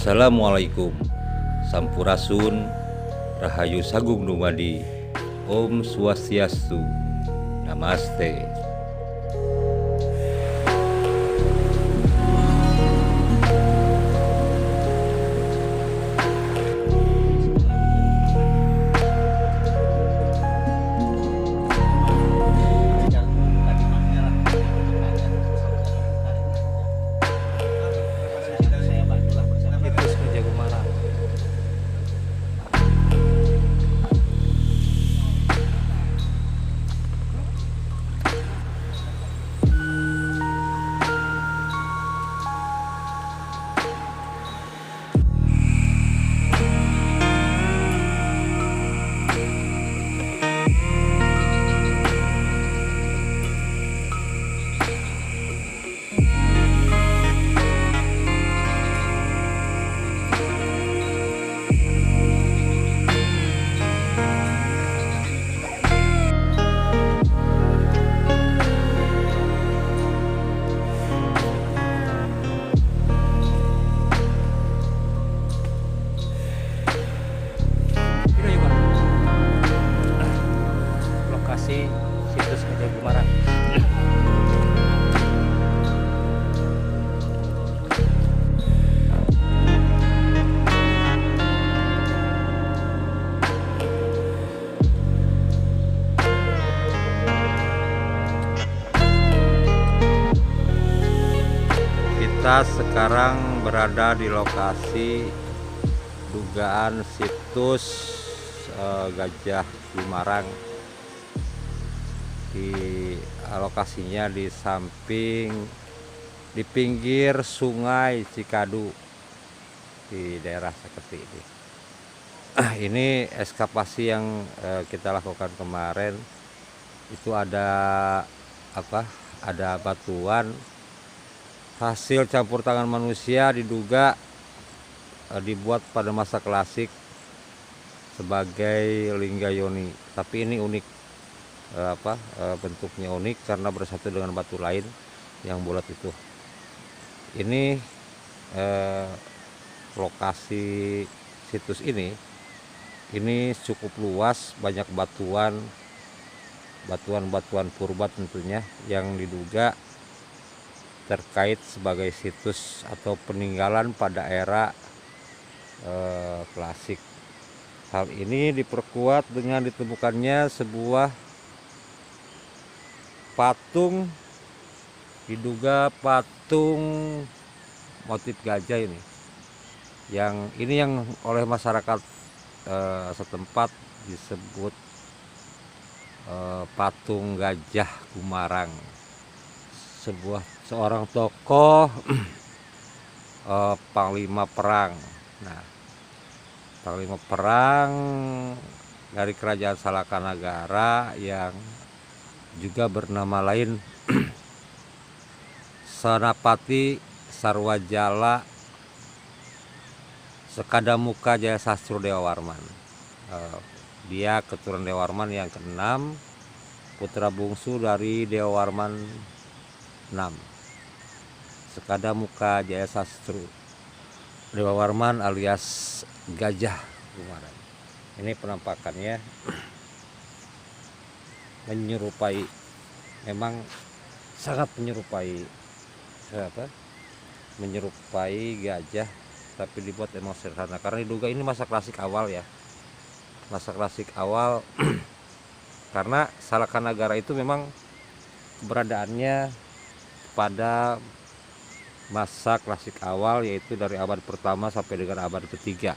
Assalamualaikum. Sampurasun, Rahayu Sagung Dumadi, Om Swastiastu, Namaste. Lokasi situs Gajah Gumarang. Kita sekarang berada di lokasi dugaan situs Gajah Gumarang. Di lokasinya di pinggir Sungai Cikadu di daerah seperti ini. Ini ekskavasi yang kita lakukan kemarin itu ada ada batuan hasil campur tangan manusia, diduga dibuat pada masa klasik sebagai linggayoni, tapi ini unik. Bentuknya unik karena bersatu dengan batu lain yang bulat itu. Ini lokasi situs ini cukup luas, banyak batuan purba tentunya yang diduga terkait sebagai situs atau peninggalan pada era klasik. Hal ini diperkuat dengan ditemukannya sebuah patung, diduga patung motif gajah ini. Yang oleh masyarakat setempat disebut patung Gajah Gumarang. Seorang tokoh panglima perang. Nah, panglima perang dari kerajaan Salakanagara yang juga bernama lain Senapati Sarwajala Sekadamuka Jaya Sastro Dewawarman. Dia keturunan Dewawarman yang ke-6, putra bungsu dari Dewawarman 6. Sekadamuka Jaya Sastro Dewawarman alias Gajah Gumarang. Ini penampakannya menyerupai, memang sangat menyerupai gajah, tapi dibuat emang sederhana karena diduga ini masa klasik awal ya, karena Salakanagara itu memang keberadaannya pada masa klasik awal, yaitu dari abad pertama sampai dengan abad ketiga.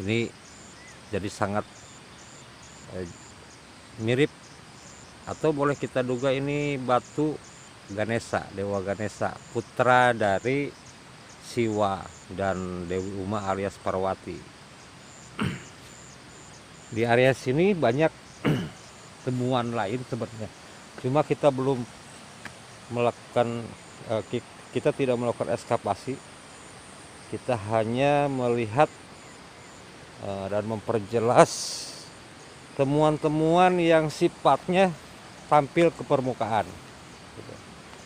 Ini jadi sangat mirip, atau boleh kita duga ini batu Ganesha, Dewa Ganesha, putra dari Siwa dan Dewi Uma alias Parwati. Di area sini banyak temuan lain sebenarnya, cuma kita belum melakukan kita tidak melakukan ekskavasi. Kita hanya melihat dan memperjelas temuan-temuan yang sifatnya tampil ke permukaan.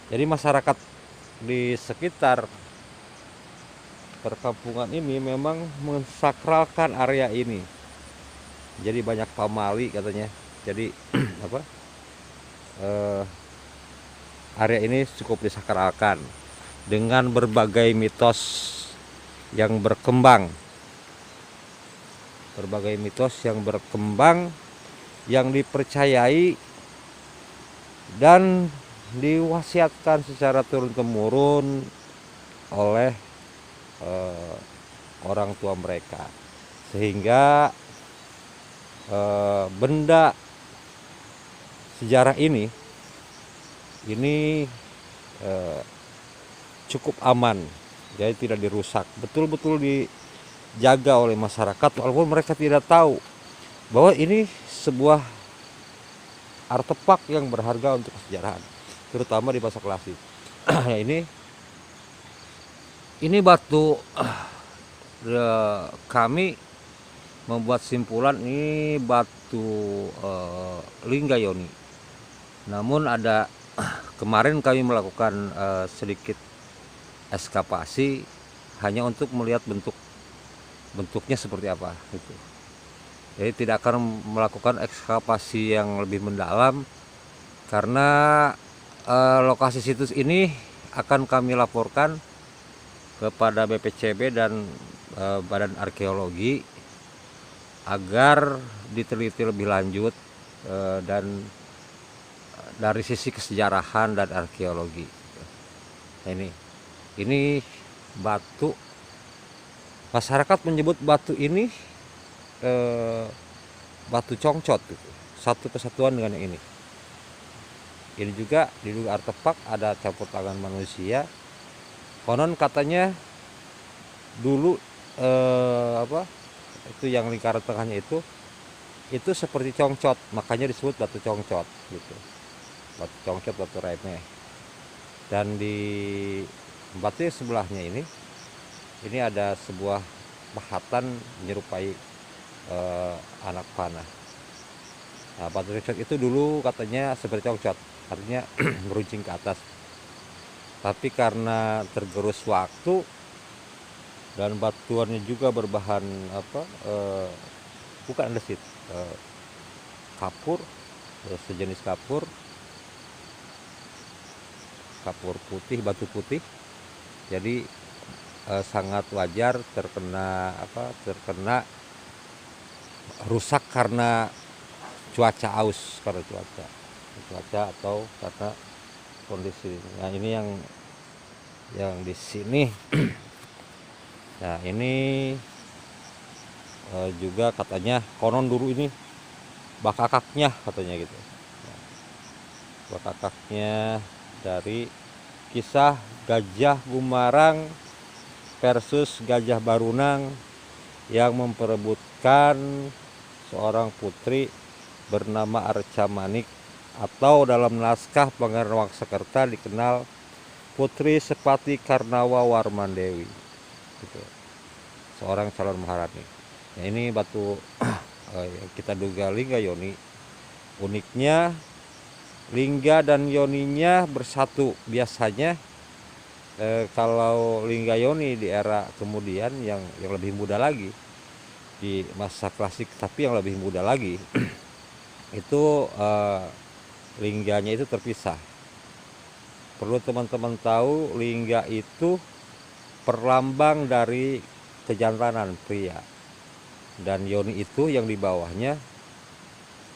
Jadi masyarakat di sekitar perkampungan ini memang mensakralkan area ini. Jadi banyak pamali katanya. Jadi apa? eh, Area ini cukup disakralkan dengan berbagai mitos yang berkembang. Berbagai mitos yang berkembang yang dipercayai dan diwasiatkan secara turun-temurun oleh eh, orang tua mereka, sehingga benda sejarah ini eh, cukup aman, jadi tidak dirusak, betul-betul dijaga oleh masyarakat walaupun mereka tidak tahu bahwa ini sebuah artefak yang berharga untuk kesejarahan, terutama di masa klasik. ini ini batu kami membuat simpulan ini batu Linggayoni. Namun ada kemarin kami melakukan sedikit ekskavasi hanya untuk melihat bentuknya seperti apa gitu. Jadi tidak akan melakukan ekskavasi yang lebih mendalam karena lokasi situs ini akan kami laporkan kepada BPCB dan Badan Arkeologi agar diteliti lebih lanjut dan dari sisi kesejarahan dan arkeologi. Nah, ini batu, masyarakat menyebut batu ini batu congcot gitu. Satu kesatuan dengan yang ini. Ini juga diduga artefak, ada campur tangan manusia. Konon katanya dulu itu yang lingkaran tengahnya itu seperti congcot, makanya disebut batu congcot gitu. Batu congcot, batu remeh. Dan di batu yang sebelahnya ini ada sebuah pahatan menyerupai anak panah. Nah, batu congcot itu dulu katanya seperti congcot, artinya meruncing ke atas. Tapi karena tergerus waktu dan batuannya juga berbahan bukan andesit, kapur, sejenis kapur putih, batu putih. Jadi sangat wajar terkena rusak karena cuaca aus, karena cuaca atau karena kondisi. Nah, ini yang di sini. Nah, ini juga katanya konon dulu ini bakakaknya katanya gitu. Bakakaknya dari kisah Gajah Gumarang versus Gajah Barunang yang memperebutkan seorang putri bernama Arca Manik, atau dalam naskah Pangeran Wangsakerta dikenal Putri Sepati Karnawa Warmandewi gitu. Seorang calon maharani. Nah, ini batu yang kita duga Linggayoni. Uniknya lingga dan yoninya bersatu. Biasanya kalau Linggayoni di era kemudian yang lebih muda lagi, di masa klasik tapi yang lebih muda lagi itu lingganya itu terpisah. Perlu teman-teman tahu, lingga itu perlambang dari kejantanan pria, dan yoni itu yang di bawahnya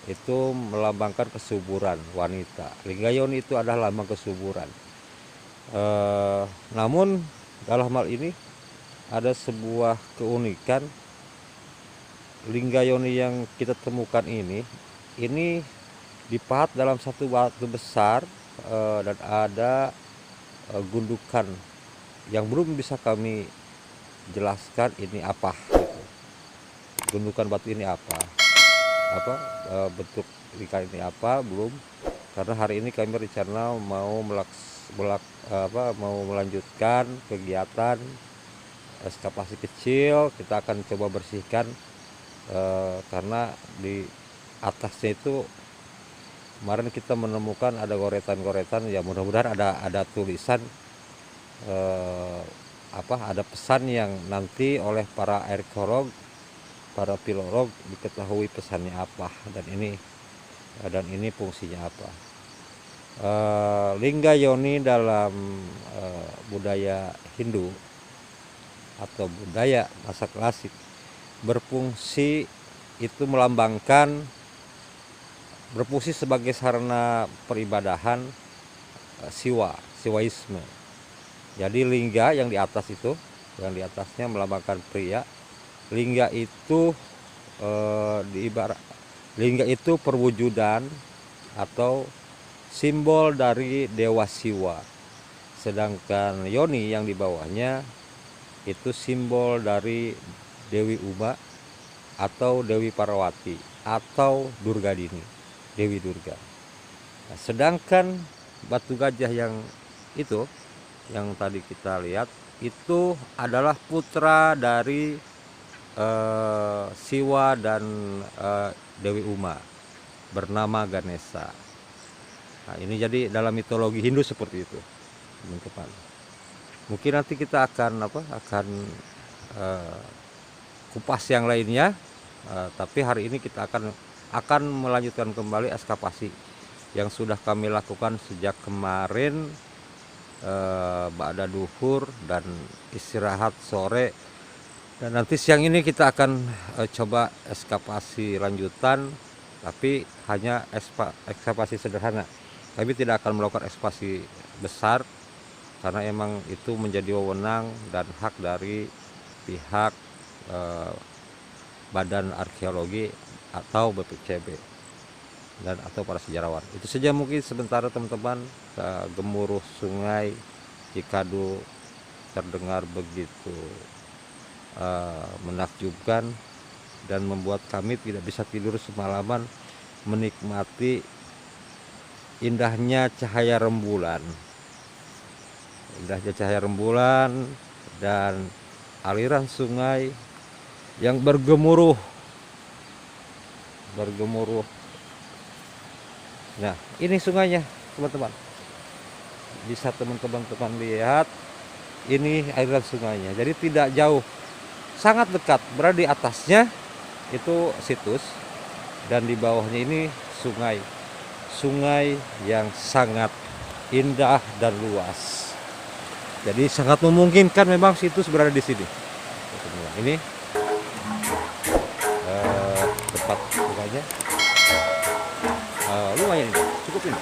itu melambangkan kesuburan wanita. Lingga yoni itu adalah lambang kesuburan. Namun dalam hal ini ada sebuah keunikan. Lingga yoni yang kita temukan ini dipahat dalam satu batu besar, dan ada gundukan yang belum bisa kami jelaskan ini apa gitu. Gundukan batu ini apa bentuk lingkaran ini apa belum, karena hari ini kami rencana mau melanjutkan kegiatan ekskavasi kecil. Kita akan coba bersihkan karena di atasnya itu kemarin kita menemukan ada goretan-goretan, ya mudah-mudahan ada tulisan ada pesan yang nanti oleh para arkeolog, para filolog diketahui pesannya apa, dan ini fungsinya apa. Lingga yoni dalam budaya Hindu atau budaya masa klasik berfungsi sebagai sarana peribadahan siwaisme. Jadi lingga yang di atas itu, yang di atasnya melambangkan pria. Lingga itu lingga itu perwujudan atau simbol dari dewa Siwa. Sedangkan yoni yang di bawahnya itu simbol dari Dewi Uma atau Dewi Parwati atau Durgadini, Dewi Durga. Nah, sedangkan batu gajah yang tadi kita lihat itu adalah putra dari Siwa dan Dewi Uma, bernama Ganesha. Nah, ini jadi dalam mitologi Hindu seperti itu, teman-teman. Mungkin nanti kita akan kupas yang lainnya, tapi hari ini kita akan melanjutkan kembali ekskavasi yang sudah kami lakukan sejak kemarin, ba'da duhur dan istirahat sore, dan nanti siang ini kita akan coba ekskavasi lanjutan, tapi hanya ekskavasi sederhana. Kami tidak akan melakukan ekskavasi besar karena emang itu menjadi wewenang dan hak dari pihak Badan Arkeologi atau BPCB atau para sejarawan. Itu saja mungkin sementara, teman-teman. Gemuruh sungai Cikadu terdengar begitu menakjubkan dan membuat kami tidak bisa tidur semalaman menikmati indahnya cahaya rembulan. Dan aliran sungai yang bergemuruh. Nah, ini sungainya, teman-teman. Bisa teman-teman lihat, ini aliran sungainya. Jadi tidak jauh, sangat dekat. Berada di atasnya itu situs dan di bawahnya ini sungai yang sangat indah dan luas. Jadi sangat memungkinkan memang situs berada di sini. Ini tempat sungainya, lumayan ini, cukup ini.